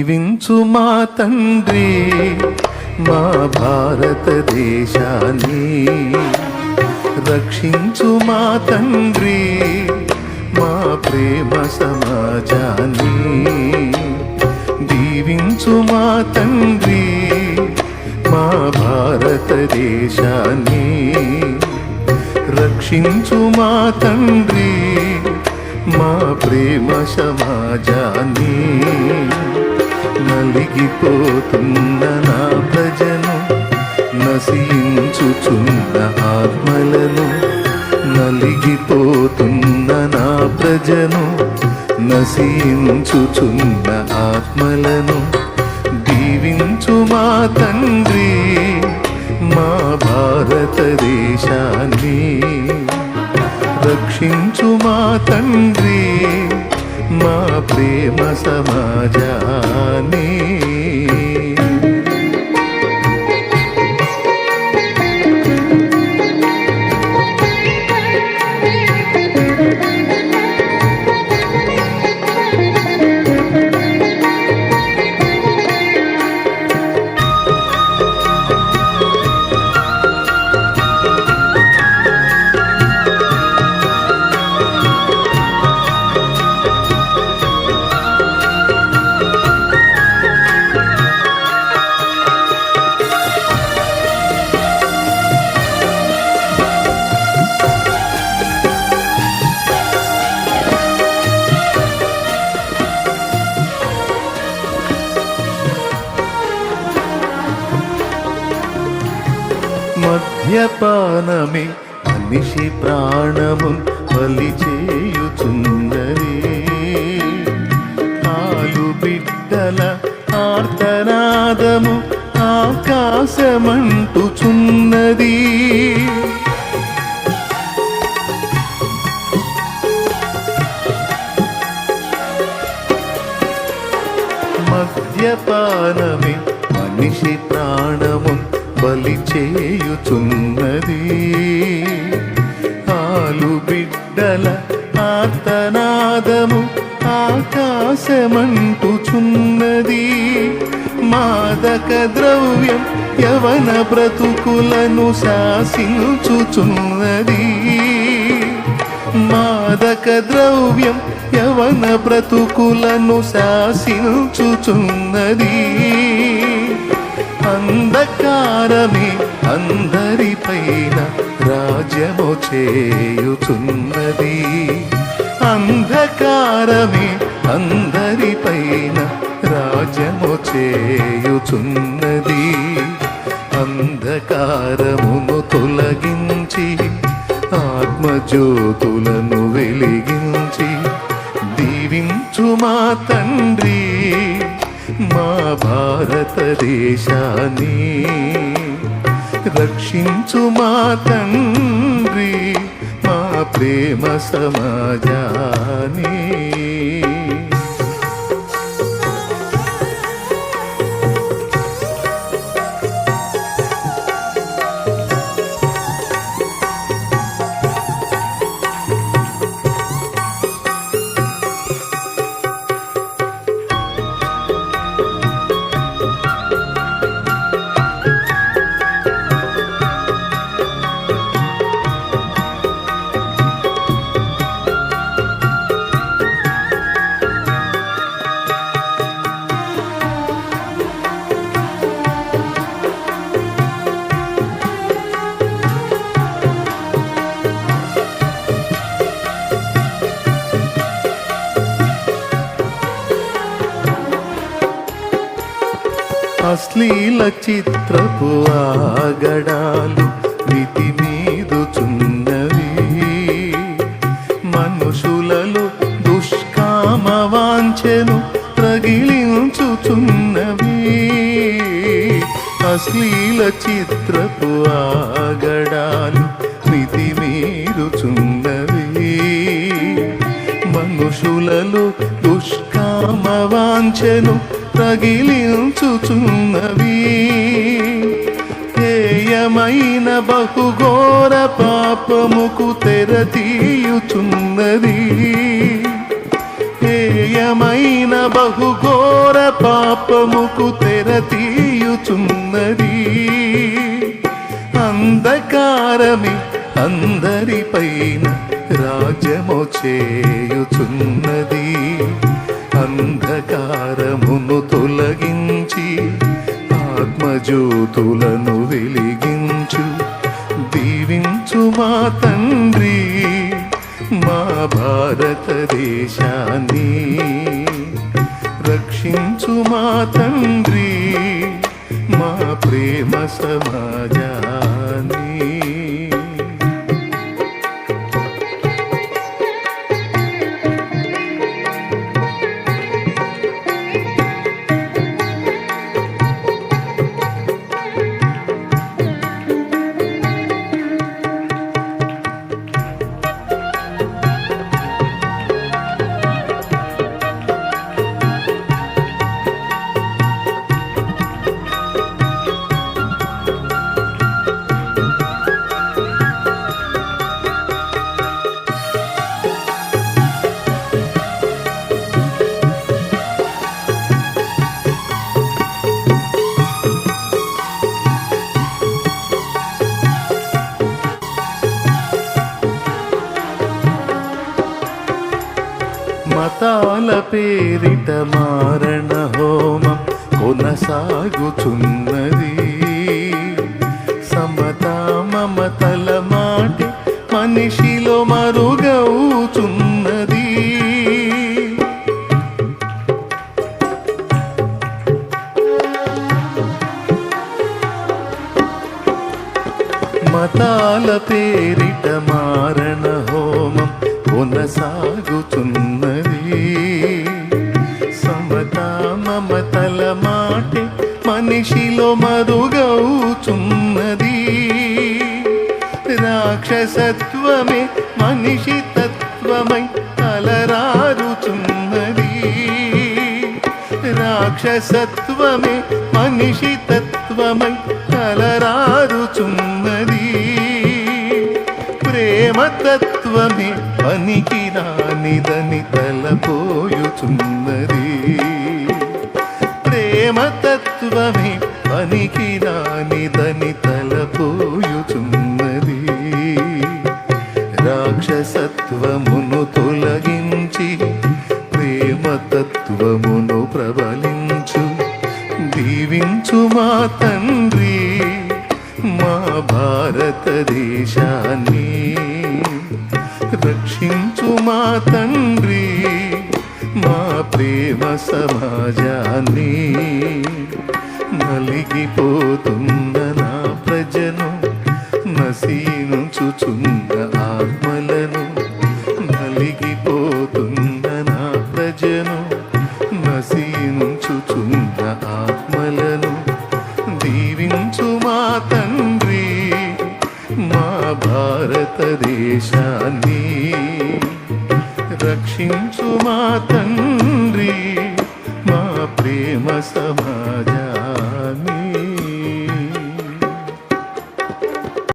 దీవించు మా తండ్రి మా భారతదేశాన్ని, రక్షించు మా తండ్రి మా ప్రేమ సమాజాన్ని. దీవించు మా తండ్రి మా భారతదేశాన్ని, రక్షించు మా తండ్రి మా ప్రేమ సమాజాన్ని. నలిగిపోతున్న నా ప్రజను, నశించుచున్న ఆత్మలను, నలిగిపోతున్న నా ప్రజను, నశించుచున్న ఆత్మలను. దీవించు మా తండ్రి మా భారతదేశాన్ని, రక్షించు మా తండ్రి మా ప్రేమ సమాజాన్ని. మద్యపానమే మనిషి ప్రాణమున్ బలి చేయుచున్నది, ఆలు బిడ్డల ఆర్తనాదము ఆకాశమంటుచున్నది. మద్యపానమే మనిషి ప్రాణమున్ బలి చేయుచున్నది, ఆలు బిడ్డల ఆర్తనాదము ఆకాశమంటుచున్నది. మాదక ద్రవ్యం యవన బ్రతుకులను శాసించుచున్నది, మాదక ద్రవ్యం యవన బ్రతుకులను శాసించుచున్నది. అంధకారమే అందరిపైన రాజ్యము చేయుచున్నది, అంధకారమే అందరిపైన రాజ్యము చేయుచున్నది. అంధకారమును తొలగించి ఆత్మజ్యోతులను వెలిగించి దీవించు మా తండ్రి మా భారతదేశాన్ని, రక్షించు మా తండ్రి మా ప్రేమ సమాజాన్ని. అశ్లీల చిత్రపు ఆగడాలు మితిమీదుచున్నవి, మనుషులలో దుష్కామ వాంఛను రగిలించుచున్నవి. అశ్లీల చిత్రపు ఆగడాలు మితిమీరుచున్నవి, మనుషులలో దుష్కామ వాంఛను రగిలించుచున్నవి. హేయమైన బహుఘోర పాపముకు తెరతీయుచున్నది, హేయ ప్రియమైన బహుఘోర పాపముకు తెర తీయుచున్నది. అంధకారమే అందరిపైన రాజ్యము చేయుచున్నది. అంధకారమును తొలగించి ఆత్మజ్యోతులను వెలిగించు. దీవించు మా తండ్రి మా భారతదేశాన్ని. రక్షించు మా తండ్రి మా ప్రేమ సమాజాన్ని. మతాల పేరిట మారణ హోమం కొనసాగుచున్నది. సమతా మమతల మాటి మనిషిలో మరుగవుచున్నది. మతాల పేరిట మారణ హోమం కొనసాగుచున్నది. సమతా మమతల మాటే మనిషిలో మరుగవుచున్నది. రాక్షసత్వమే మనిషి తత్వమై అలరారుచున్నది. రాక్షసత్వమే మనిషి తత్వమై అలరారుచున్నది. ప్రేమతత్వమే పనికి రానిదని తలపోయుచున్నది. ప్రేమతత్వమే పనికి రానిదని తలపోయుచున్నది. రాక్షసత్వమును తొలగించి ప్రేమతత్వమును ప్రబలించు. దీవించు మా తండ్రి మా భారతదేశాన్ని. రక్షించు మా తండ్రి మా ప్రేమ సమాజాన్ని. నలిగిపోతున్న నా ప్రజను నశించుచున్న ఆత్మలను. నలిగిపోతున్న నా ప్రజను నశించుచున్న ఆత్మలను. దీవించు మా తండ్రి మా భారతదేశాన్ని. రక్షించు మా తండ్రి మా ప్రేమ సమాజాన్ని.